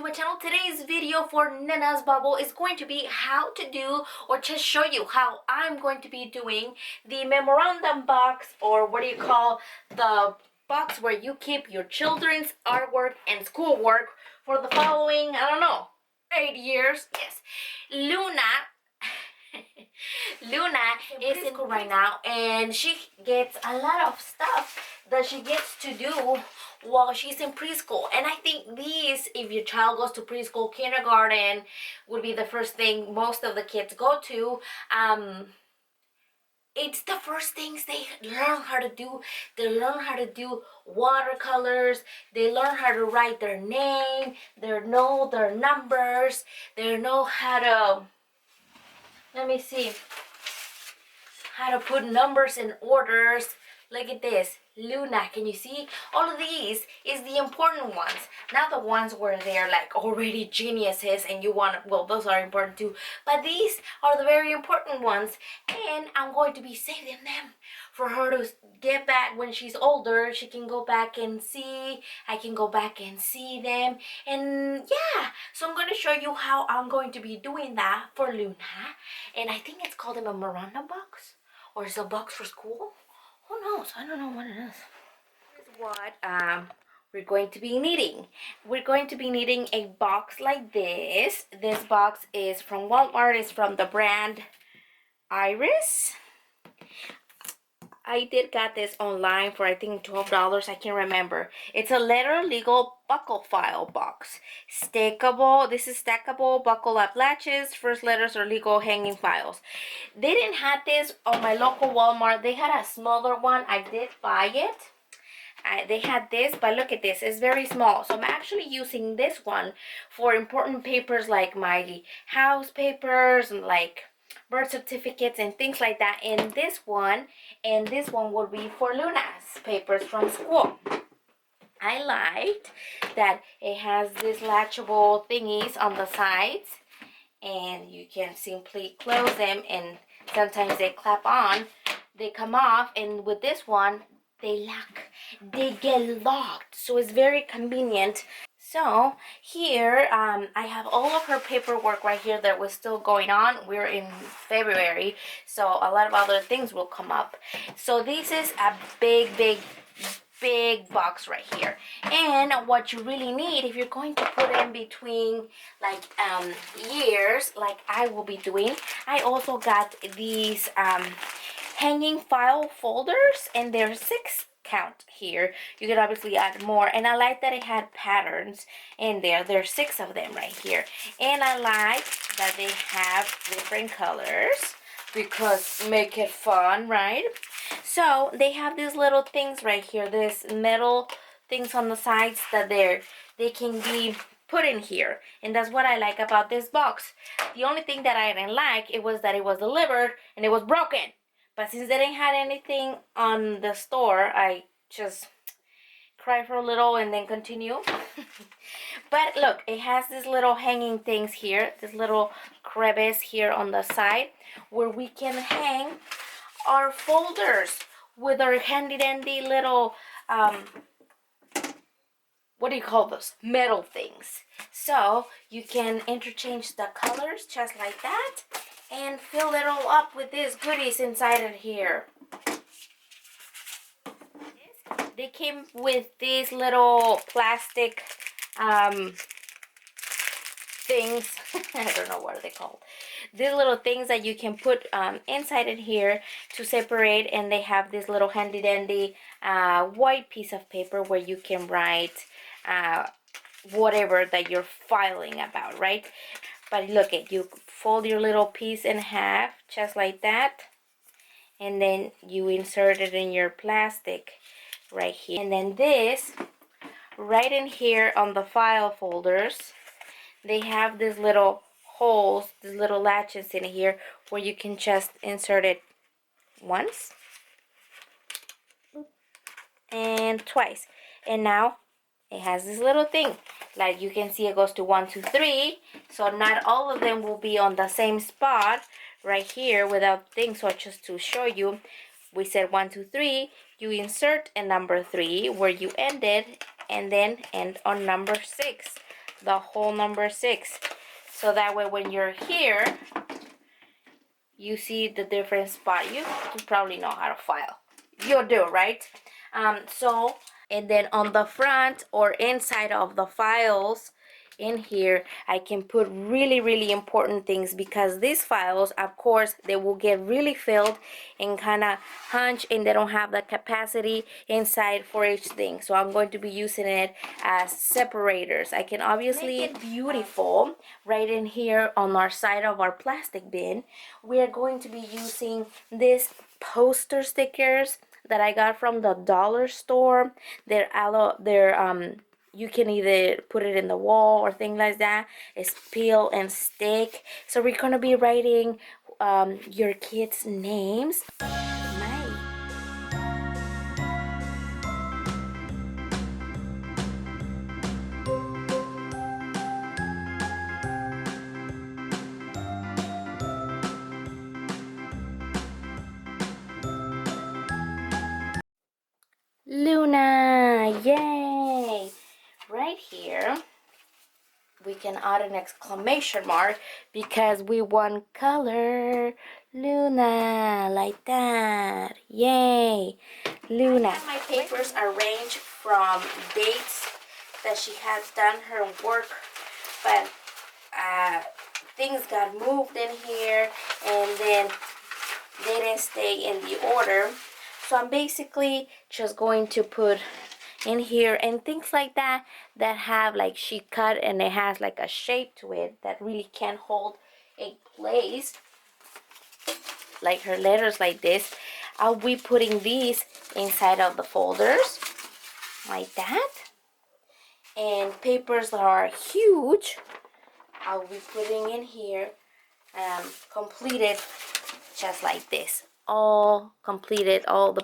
my channel. Today's video for Nena's Bubble is going to be how to do, or just show you how I'm going to be doing the memorandum box, or what do you call the box where you keep your children's artwork and schoolwork for the following, I don't know, 8 years. Yes, Luna is in school right now, and she gets a lot of stuff that she gets to do while she's in preschool. And I think these, if your child goes to preschool, kindergarten would be the first thing most of the kids go to. It's the first things they learn how to do. They learn how to do watercolors. They learn how to write their name. They know their numbers. They know how to, let me see, how to put numbers in orders. Look at this, Luna. Can you see? All of these is the important ones, not the ones where they're like already geniuses and you want, well, those are important too, but these are the very important ones, and I'm going to be saving them for her to get back when she's older. She can go back and see, I can go back and see them, and yeah, so I'm going to show you how I'm going to be doing that for Luna. And I think it's called a memorandum box, or is it a box for school? Who knows? I don't know what it is. Here's what we're going to be needing. We're going to be needing a box like this. This box is from Walmart. It's from the brand Iris. I did got this online for I think $12. I can't remember. It's a letter legal buckle file box. Stackable. This is stackable buckle up latches. First letters are legal hanging files. They didn't have this on my local Walmart. They had a smaller one. I did buy it. They had this, but look at this. It's very small. So I'm actually using this one for important papers like my house papers and like birth certificates and things like that. And this one will be for Luna's papers from school. I liked that it has these latchable thingies on the sides, and you can simply close them, and sometimes they clap on, they come off, and with this one they lock, they get locked, so it's very convenient. So here I have all of her paperwork right here that was still going on. We're in February, so a lot of other things will come up. So this is a big box right here. And what you really need, if you're going to put in between like years like I will be doing, I also got these hanging file folders, and there's 6 count here. You could obviously add more, and I like that it had patterns in there. There's 6 of them right here, and I like that they have different colors because make it fun, right? So they have these little things right here, this metal things on the sides that they can be put in here, and that's what I like about this box. The only thing that I didn't like, it was that it was delivered and it was broken. But since they didn't have anything on the store, I just cry for a little and then continue. But look, it has these little hanging things here, this little crevice here on the side where we can hang our folders with our handy dandy little what do you call those, metal things. So you can interchange the colors just like that and fill it all up with these goodies inside of here. They came with these little plastic things. I don't know what are they called. These little things that you can put inside of here to separate, and they have this little handy dandy white piece of paper where you can write whatever that you're filing about, right? But look at, you fold your little piece in half just like that, and then you insert it in your plastic right here. And then this right in here on the file folders, they have these little holes, these little latches in here where you can just insert it once and twice. And now it has this little thing, like you can see it goes to 1, 2, 3, so not all of them will be on the same spot right here without things. So just to show you, we said 1, 2, 3, you insert a number 3 where you ended, and then end on number 6. the whole number 6. So that way when you're here, you see the different spot. You probably know how to file. You'll do, right? And then on the front or inside of the files in here, I can put really important things, because these files, of course, they will get really filled and kind of hunch, and they don't have the capacity inside for each thing. So I'm going to be using it as separators. I can obviously make it beautiful right in here on our side of our plastic bin. We are going to be using these poster stickers that I got from the dollar store. You can either put it in the wall or things like that. It's peel and stick. So we're gonna be writing your kids' names. Luna, yay! Right here, we can add an exclamation mark because we want color. Luna, like that. Yay! Luna. I have my papers arranged from dates that she has done her work, but things got moved in here and then they didn't stay in the order. So I'm basically just going to put in here and things like that have like she cut and it has like a shape to it that really can't hold a place, like her letters like this. I'll be putting these inside of the folders like that. And papers that are huge, I'll be putting in here completed just like this. All completed, all the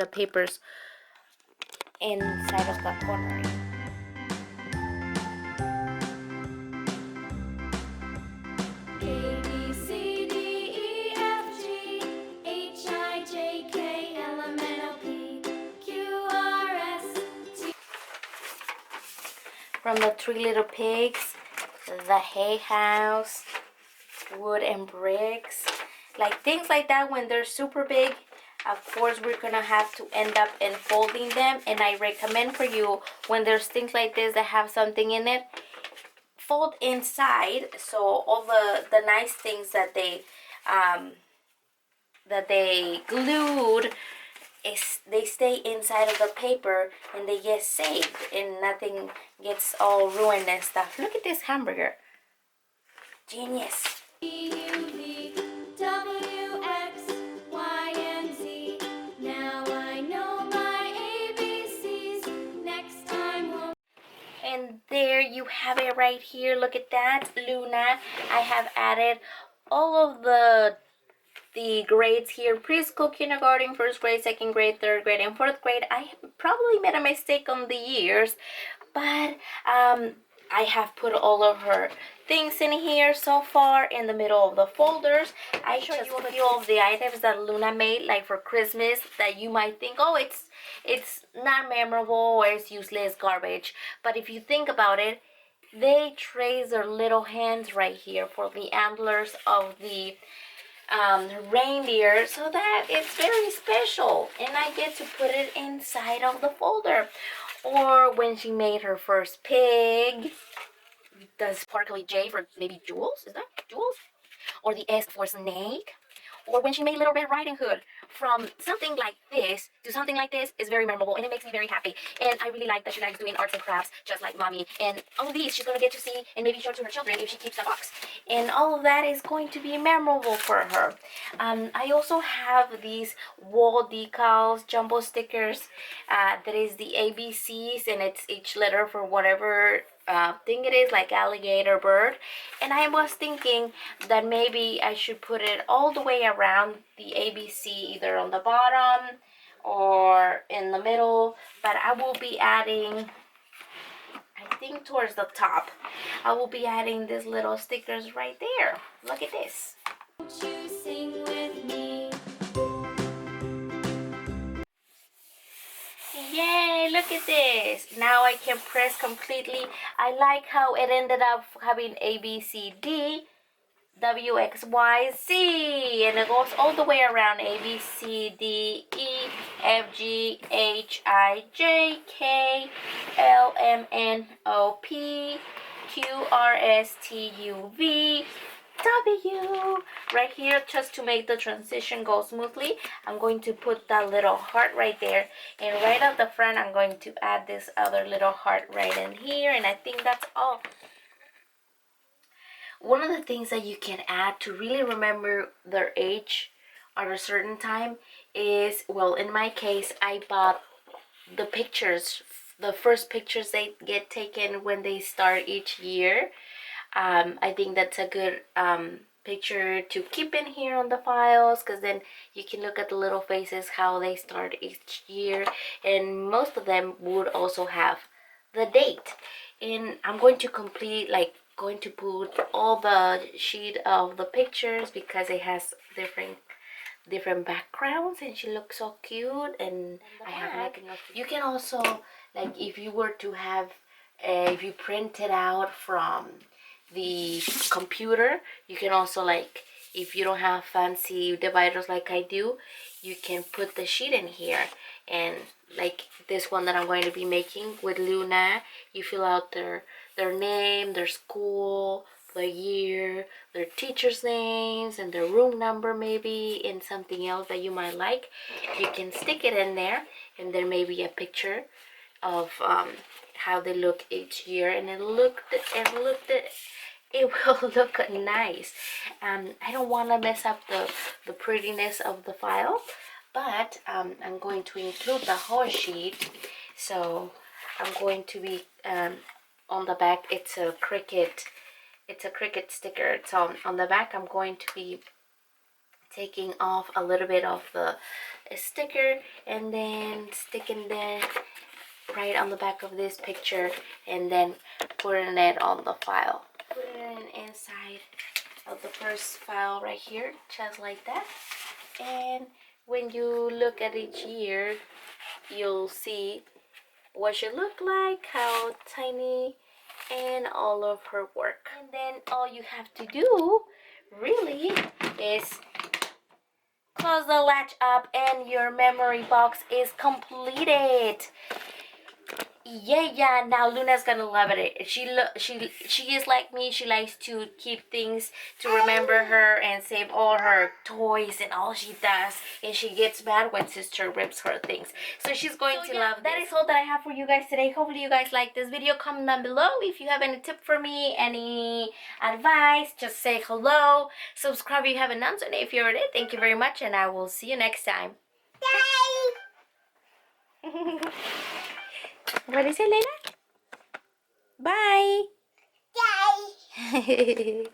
papers inside of the corner. From the 3 Little Pigs, the Hay House, Wood and Bricks, like things like that. When they're super big, of course we're gonna have to end up enfolding them, and I recommend for you, when there's things like this that have something in it, fold inside, so all the nice things that they glued they stay inside of the paper and they get saved and nothing gets all ruined and stuff. Look at this hamburger. Genius. And there you have it right here. Look at that, Luna. I have added all of the grades here: preschool, kindergarten, first grade, second grade, third grade, and fourth grade. I probably made a mistake on the years, but I have put all of her things in here so far in the middle of the folders. I show you a few of the items that Luna made, like for Christmas, that you might think, oh, it's not memorable or it's useless garbage. But if you think about it, they trace their little hands right here for the antlers of the reindeer, so that it's very special, and I get to put it inside of the folder. Or when she made her first pig, the sparkly J for maybe Jules, is that Jules? Or the S for snake. Or when she made Little Red Riding Hood, from something like this to something like this is very memorable, and it makes me very happy. And I really like that she likes doing arts and crafts just like mommy. And all of these she's going to get to see and maybe show to her children if she keeps the box. And all of that is going to be memorable for her. I also have these wall decals, jumbo stickers. That is the ABCs, and it's each letter for whatever thing it is, like alligator, bird. And I was thinking that maybe I should put it all the way around the ABC, either on the bottom or in the middle, but I will be adding, I think towards the top, I will be adding these little stickers right there. Look at this. Won't you sing with me? Yay, look at this. Now I can press completely. I like how it ended up having A, B, C, D, W, X, Y, Z. And it goes all the way around. A, B, C, D, E, F, G, H, I, J, K, L, M, N, O, P, Q, R, S, T, U, V, W. Right here, just to make the transition go smoothly, I'm going to put that little heart right there, and right at the front I'm going to add this other little heart right in here, and I think that's all. One of the things that you can add to really remember their age at a certain time is, well, in my case, I bought the pictures, the first pictures they get taken when they start each year. I think that's a good picture to keep in here on the files, because then you can look at the little faces, how they start each year, and most of them would also have the date. And I'm going to complete, like, going to put all the sheet of the pictures because it has different backgrounds, and she looks so cute. And I have like enough. You can also, like, if you were to have if you print it out from the computer, you can also, like, if you don't have fancy dividers like I do, you can put the sheet in here. And like this one that I'm going to be making with Luna, you fill out their name, their school, the year, their teachers' names, and their room number maybe, and something else that you might like. You can stick it in there, and there may be a picture of how they look each year, and it will look nice. I don't want to mess up the prettiness of the file, but I'm going to include the whole sheet. So I'm going to be on the back, it's a cricket sticker. So on the back I'm going to be taking off a little bit of the sticker and then sticking there right on the back of this picture, and then putting it on the file. Put it inside of the first file right here, just like that. And when you look at each year, you'll see what she looked like, how tiny, and all of her work. And then all you have to do really is close the latch up, and your memory box is completed. Yeah, now Luna's gonna love it. She is like me. She likes to keep things to remember her and save all her toys and all she does, and she gets mad when sister rips her things. So she's going to love this. That is all that I have for you guys today. Hopefully you guys like this video. Comment down below if you have any tip for me, any advice. Just say hello, subscribe if you haven't done so, and if you already did, thank you very much, and I will see you next time. Bye. What is it, Nena? Bye. Bye.